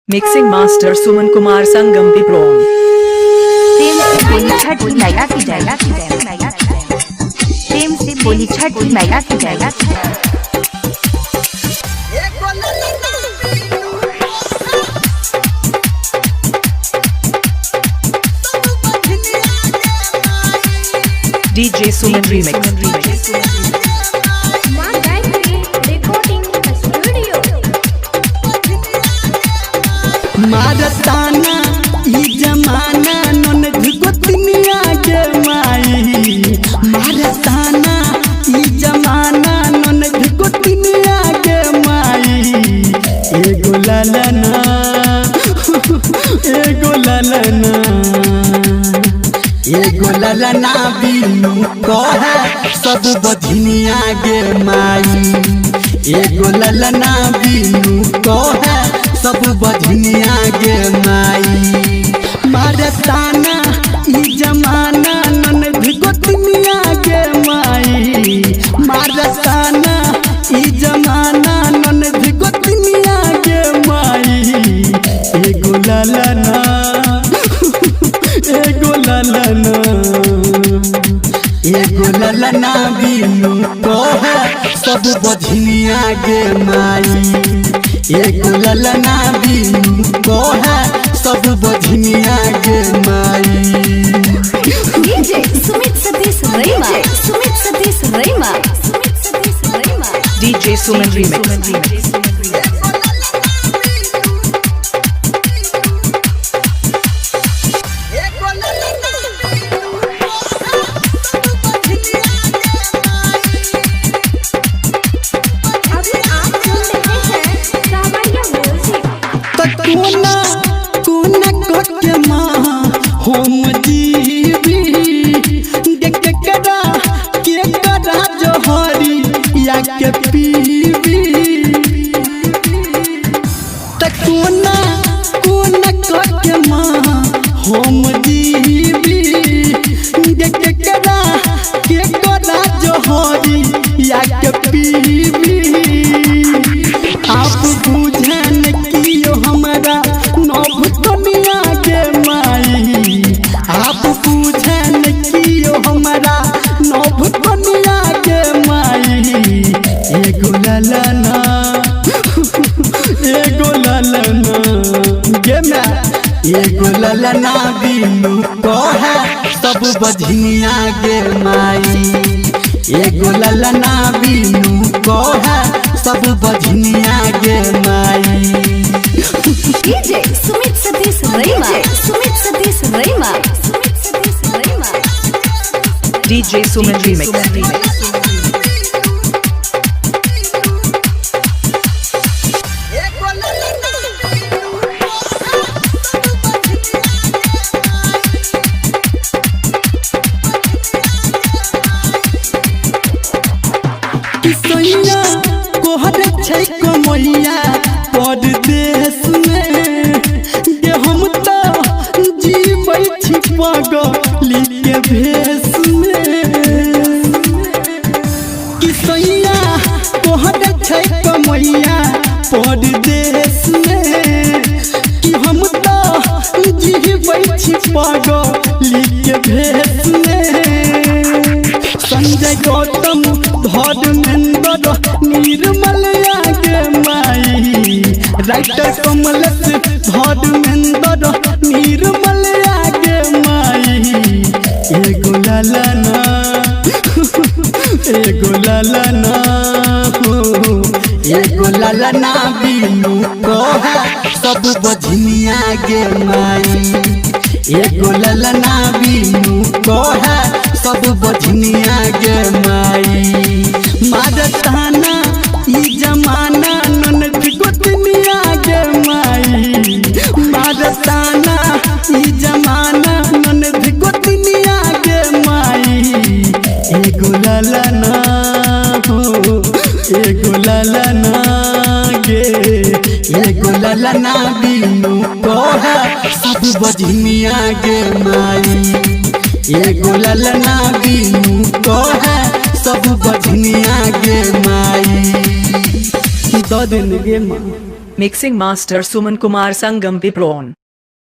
Mixing master Suman Kumar संगम विप्रोम। प्रेम से बोली छठ मैया की जय। प्रेम से बोली छठ मैया की जय। डीजे सुमन रीमिक्स। मारताना ई जमाना नन गोतनिया के माई। मारताना ई जमाना नन गोतनिया के माई। एगो ललना एगो ललना एगो ललना बिनु कहे सब बधनिया के माई। एगो ललना बिनु कहे सब बधनिया गे माई। मारताना ई जमाना नन गोतनिया गे माई। मारताना ई जमाना नन गोतनिया गे माई। एगो ललना एगो ललना एगो ललना बिनु कहे सब बधनिया गे माई। एगो ललना बिनु कहे सब बधनिया गे माई। डीजे सुमित सतीश रैमा। डीजे सुमन रीमिक्स। कोना के माँ हम जीवी देख करा के करा जोहरी या के पीवी। कोना के माँ हम जीवी देख करा के करा जोहरी या के पीवी। आप बुझन कियो हमरा नभ दुनिया के माई। आप बुझन कियो हमरा नभ दुनिया के माई। एगो ललना एगो ललना गे माई। एगो ललना बिनु कहे सब बधनिया गे माई। एगो ललना बिनु कहे सब बधनिया गे माई। डीजे सुमित सतीश रैमा। डीजे सुमन रीमिक्स। किसैया कोहर छै कमैया परदेश में गे। हम तो जीबै छी पगली के भेष में। किसैया कोहर छै कमैया परदेश में कि हम तो जीबै छी पगली के भेष में। संजय गौतम धर्मेंद्र निर्मल के माई। राइटर कमलेश धर्मेंद्र निर्मल के माई। एगो ललना एगो ललना एगो ललना बिनु कहे सब बधनिया गे माई। एगो ललना बिनु कहे सब बधनिया गे माई। मारताना ई जमाना नन गोतनिया गे माई। मारताना ई जमाना नन गोतनिया गे माई। एगो ललना एगो ललना गे एगो ललना बिनु कहे सब बधनिया गे माई। एगो ललना बिनु कहे सब बधनिया गे माई। क दिन गे माँ। Mixing Master Suman Kumar Sangam Pipron.